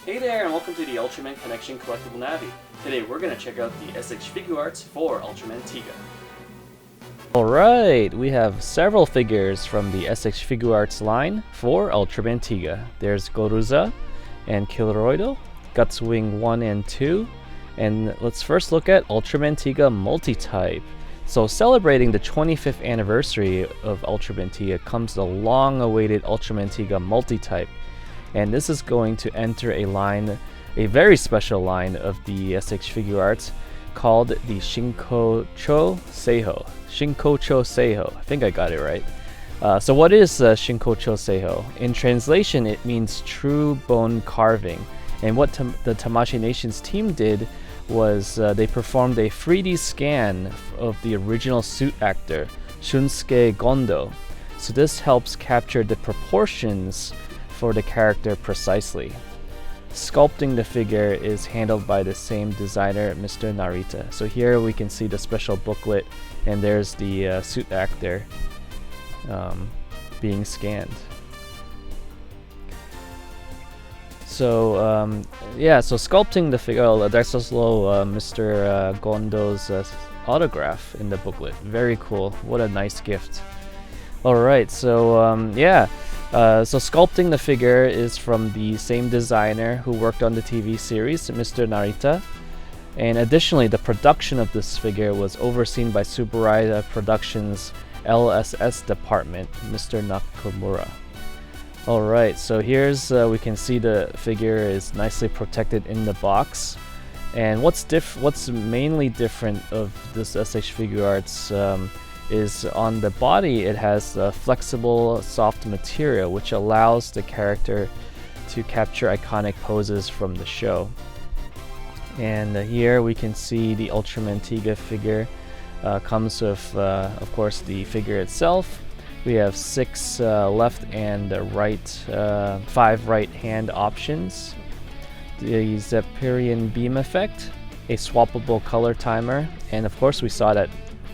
Hey there, and welcome to the Ultraman Connection Collectible Navi. Today we're going to check out the S.H.Figuarts for Ultraman Tiga. Alright, we have several figures from the S.H.Figuarts line for Ultraman Tiga. There's Godzilla and Kilroy, Gutswing 1 and 2, and let's first look at Ultraman Tiga Multi-Type. So celebrating the 25th anniversary of Ultraman Tiga comes the long-awaited Ultraman Tiga Multi-Type. And this is going to enter a line, a very special line of the S.H.Figuarts called the Shinkocchou Seihou. Shinkocchou Seihou. I think I got it right. So what is Shinkocchou Seihou? In translation, it means true bone carving. And what the Tamashii Nations team did was they performed a 3D scan of the original suit actor, Shunsuke Gondo. So this helps capture the proportions for the character precisely. Sculpting the figure is handled by the same designer, Mr. Narita. So here we can see the special booklet, and there's the suit actor being scanned. So yeah, so sculpting the figure, there's also Mr. Gondo's autograph in the booklet. Very cool. What a nice gift. Alright, so yeah. So sculpting the figure is from the same designer who worked on the TV series, Mr. Narita. And additionally, the production of this figure was overseen by Tsuburaya Productions' LSS department, Mr. Nakamura. Alright, so here's, we can see the figure is nicely protected in the box. And what's mainly different of this S.H.Figuarts is on the body. It has a flexible, soft material which allows the character to capture iconic poses from the show. And here we can see the Ultraman Tiga figure comes with, of course, the figure itself. We have 6 left and right, 5 right hand options. The Zepperian beam effect, a swappable color timer, and of course we saw that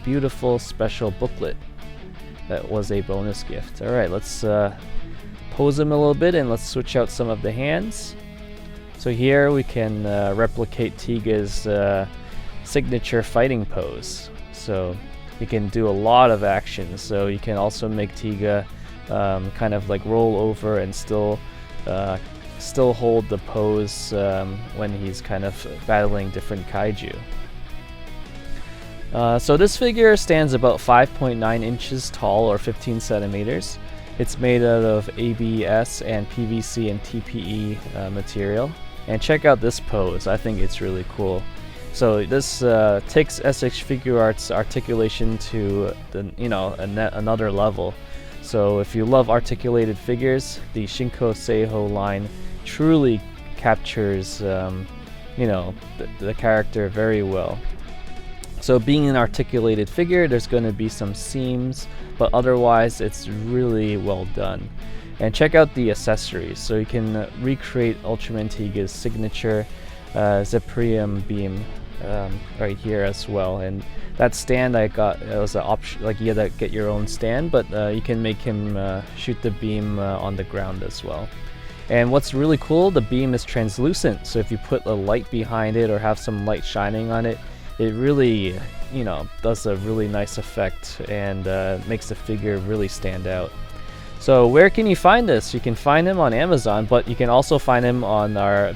beautiful special booklet that was a bonus gift. Alright, let's pose him a little bit and let's switch out some of the hands. So here we can replicate Tiga's signature fighting pose. So you can do a lot of actions. So you can also make Tiga kind of like roll over and still hold the pose when he's kind of battling different kaiju. So this figure stands about 5.9 inches tall or 15 centimeters. It's made out of ABS and PVC and TPE material. And check out this pose. I think it's really cool. So this takes S.H.Figuarts articulation to another level. So if you love articulated figures, the Shinkocchou Seihou line truly captures the character very well. So being an articulated figure, there's going to be some seams, but otherwise it's really well done. And check out the accessories. So you can recreate Ultraman Tiga's signature Zepperian beam right here as well. And that stand I got, it was an option, like you had to get your own stand, but you can make him shoot the beam on the ground as well. And what's really cool, the beam is translucent, so if you put a light behind it or have some light shining on it, it really, does a really nice effect and makes the figure really stand out. So where can you find this? You can find him on Amazon, but you can also find him on our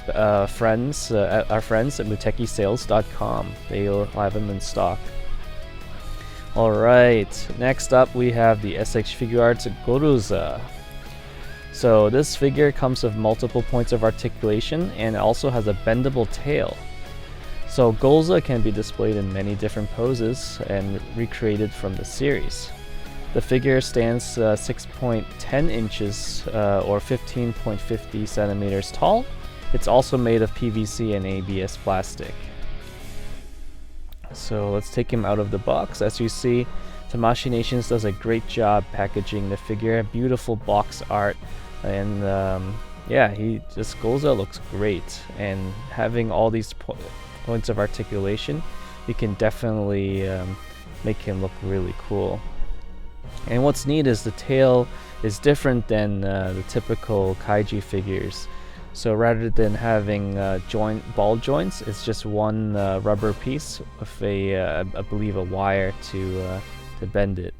friends at mutekisales.com. They'll have him in stock. Alright, next up we have the S.H.Figuarts Godzilla. So this figure comes with multiple points of articulation and also has a bendable tail. So Godzilla can be displayed in many different poses and recreated from the series. The figure stands 6.10 inches or 15.50 centimeters tall. It's also made of PVC and ABS plastic. So let's take him out of the box. As you see, Tamashii Nations does a great job packaging the figure. Beautiful box art, and yeah, Godzilla looks great. And having all these points of articulation, you can definitely make him look really cool. And what's neat is the tail is different than the typical kaiju figures. So rather than having ball joints, it's just one rubber piece with I believe a wire to bend it.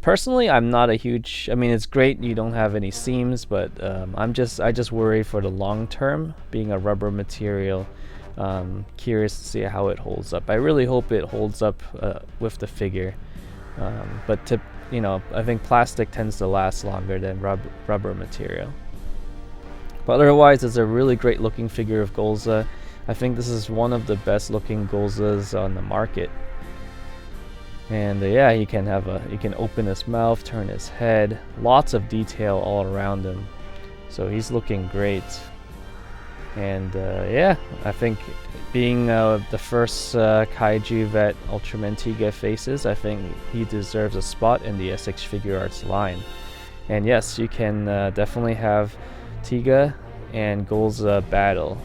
Personally, I'm not a huge. I mean, it's great you don't have any seams, but I just worry for the long term, being a rubber material. Curious to see how it holds up. I really hope it holds up with the figure. But I think plastic tends to last longer than rubber material. But otherwise, it's a really great looking figure of Golza. I think this is one of the best looking Golzas on the market. And yeah, he can open his mouth, turn his head, lots of detail all around him. So he's looking great. And yeah, I think being the first kaiju that Ultraman Tiga faces, I think he deserves a spot in the S.H.Figuarts line. And yes, you can definitely have Tiga and Golza battle,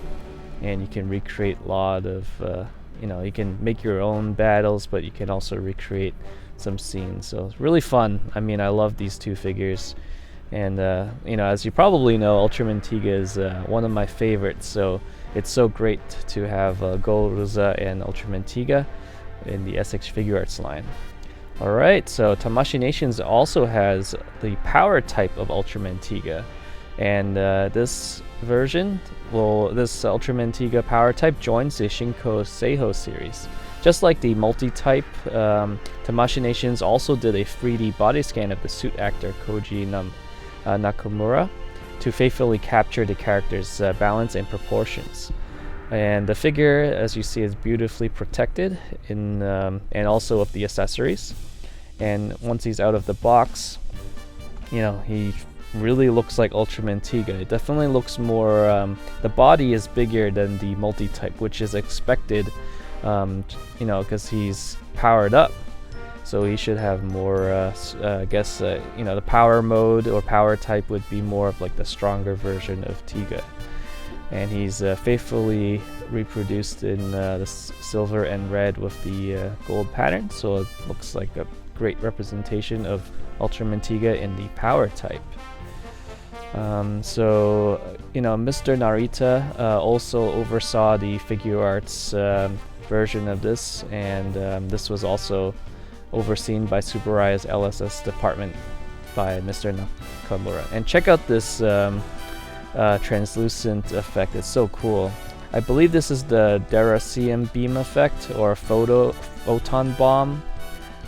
and you can recreate a lot of you can make your own battles, but you can also recreate some scenes. So it's really fun. I mean, I love these two figures, and as you probably know, Ultraman Tiga is one of my favorites. So it's so great to have Golza and Ultraman Tiga in the S.H.Figuarts line. Alright, so Tamashii Nations also has the power type of Ultraman Tiga. And this version, this Ultraman Tiga power type joins the Shinkocchou Seihou series. Just like the multi-type, Tamashii Nations also did a 3D body scan of the suit actor Koji Nakamura to faithfully capture the character's balance and proportions. And the figure, as you see, is beautifully protected and also with the accessories. And once he's out of the box, he really looks like Ultraman Tiga. It definitely looks more, the body is bigger than the multi-type, which is expected, because he's powered up. So he should have more, I guess, the power mode or power type would be more of like the stronger version of Tiga. And he's faithfully reproduced in the silver and red with the gold pattern. So it looks like a great representation of Ultraman Tiga in the power type. Mr. Narita also oversaw the Figuarts version of this, and this was also overseen by Tsuburaya's LSS department by Mr. Nakamura. And check out this translucent effect, it's so cool. I believe this is the Deracium beam effect or photon bomb.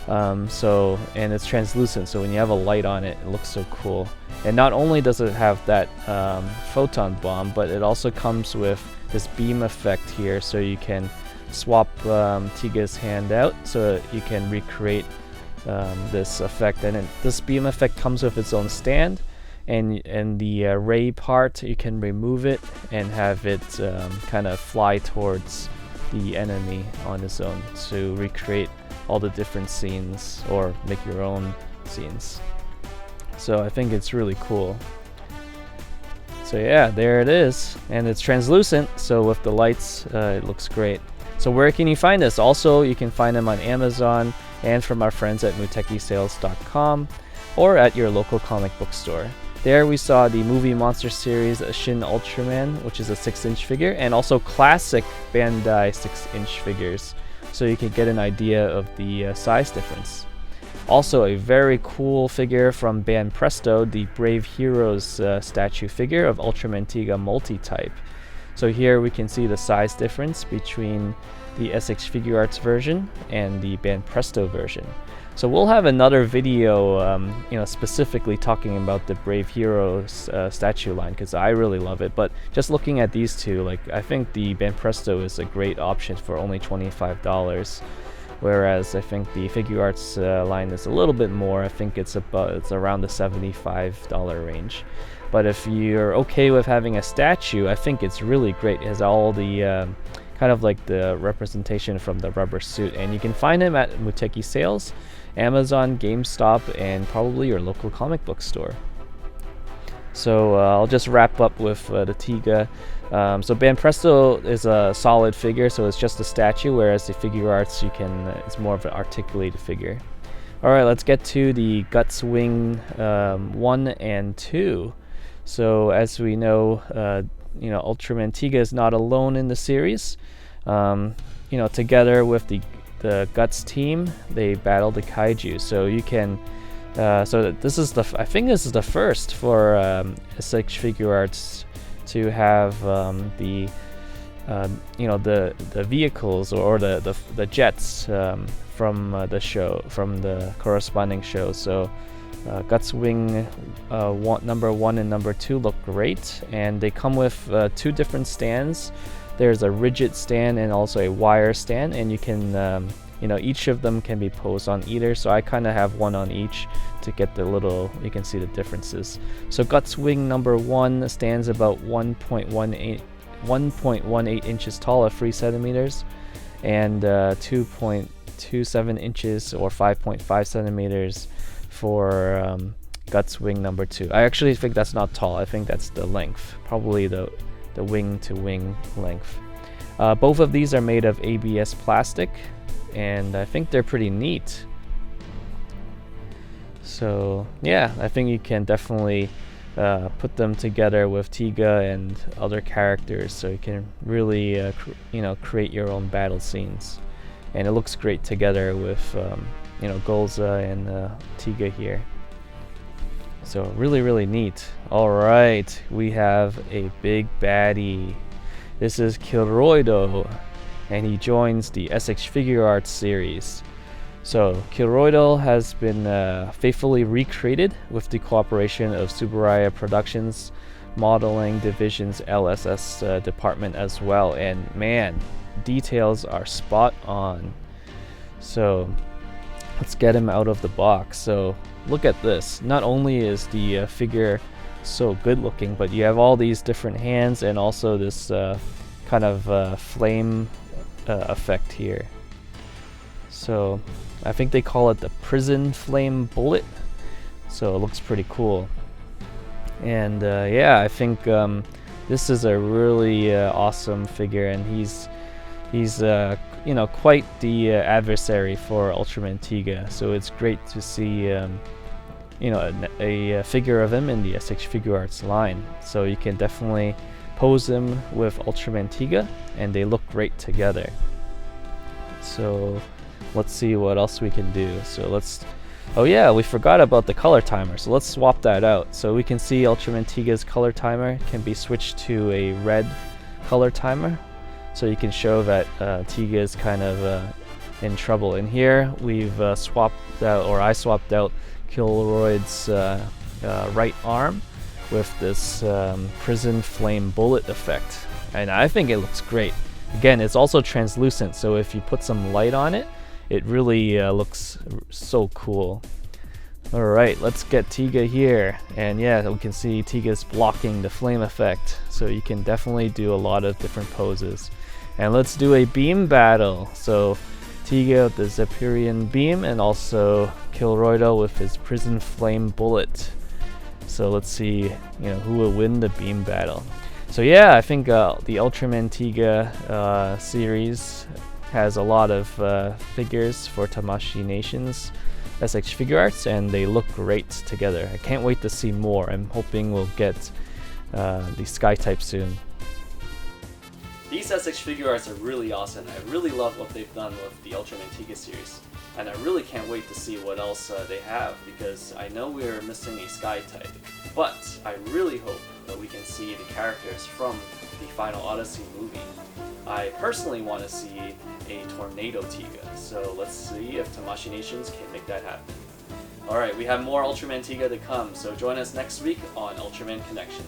And it's translucent, so when you have a light on it, it looks so cool. And not only does it have that photon bomb, but it also comes with this beam effect here, so you can swap Tiga's hand out so you can recreate this effect. And this beam effect comes with its own stand, and the ray part, you can remove it and have it kind of fly towards the enemy on its own to recreate all the different scenes or make your own scenes. So I think it's really cool. So yeah, there it is, and it's translucent, so with the lights it looks great. So where can you find this? Also, you can find them on Amazon and from our friends at mutekisales.com or at your local comic book store. There we saw the movie monster series Shin Ultraman, which is a 6-inch figure, and also classic Bandai 6-inch figures, so you can get an idea of the size difference. Also a very cool figure from Band Presto, the Brave Heroes statue figure of Ultraman Tiga multi-type. So here we can see the size difference between the S.H.Figuarts version and the Band Presto version. So we'll have another video, specifically talking about the Brave Heroes statue line, because I really love it. But just looking at these two, I think the Band Presto is a great option for only $25, whereas I think the Figuarts line is a little bit more. I think it's around the $75 range. But if you're okay with having a statue, I think it's really great. It has all the kind of like the representation from the rubber suit, and you can find them at Muteki Sales, Amazon, GameStop, and probably your local comic book store. So I'll just wrap up with the Tiga. So Band Presto is a solid figure, so it's just a statue, whereas the Figuarts, it's more of an articulated figure. Alright, let's get to the Guts Wing 1 and 2. So as we know, Ultraman Tiga is not alone in the series. Together with the Guts team, they battle the kaiju. So you can, this is I think this is the first for S.H.Figuarts to have the vehicles or the jets from the show, from the corresponding show. So Guts Wing number 1 and number 2 look great, and they come with 2 different stands. There's a rigid stand and also a wire stand, and you can each of them can be posed on either, so I kind of have one on each to get you can see the differences. So Guts Wing number 1 stands about 1.18 inches tall at 3 centimeters, and 2.27 inches or 5.5 centimeters for Guts Wing number 2. I actually think that's not tall. I think that's the length, probably the wing to wing length. Both of these are made of ABS plastic, and I think they're pretty neat. So yeah, I think you can definitely put them together with Tiga and other characters, so you can really create your own battle scenes, and it looks great together with Godzilla and Tiga here. So really neat. Alright, we have a big baddie. This is Kilroy, and he joins the S.H.Figuarts series. So Kilroy has been faithfully recreated with the cooperation of Subaraya Productions Modeling Division's LSS department as well, and man, details are spot on. So let's get him out of the box. So look at this. Not only is the figure so good looking, but you have all these different hands and also this kind of flame effect here. So I think they call it the prison flame bullet. So it looks pretty cool. And yeah, I think this is a really awesome figure, and he's quite the adversary for Ultraman Tiga. So it's great to see a figure of him in the S.H.Figuarts line. So you can definitely pose him with Ultraman Tiga, and they look great together. So let's see what else we can do. So oh yeah, we forgot about the color timer, so let's swap that out. So we can see Ultraman Tiga's color timer can be switched to a red color timer, so you can show that Tiga is kind of in trouble. And here we've swapped out, or I swapped out Kilroy's right arm with this prison flame bullet effect, and I think it looks great. Again, it's also translucent, so if you put some light on it, it really looks so cool. Alright, let's get Tiga here, and yeah, we can see Tiga's blocking the flame effect, so you can definitely do a lot of different poses. And let's do a beam battle. So Tiga with the Zephyrian beam, and also Kilroy with his prison flame bullet. So let's see, who will win the beam battle. So yeah, I think the Ultraman Tiga series has a lot of figures for Tamashii Nation's S.H.Figuarts, and they look great together. I can't wait to see more. I'm hoping we'll get the Sky type soon. These S.H.Figuarts are really awesome. I really love what they've done with the Ultraman Tiga series, and I really can't wait to see what else they have, because I know we're missing a Sky type, but I really hope that we can see the characters from the Final Odyssey movie. I personally want to see a Tornado Tiga, so let's see if Tamashii Nations can make that happen. Alright, we have more Ultraman Tiga to come, so join us next week on Ultraman Connection.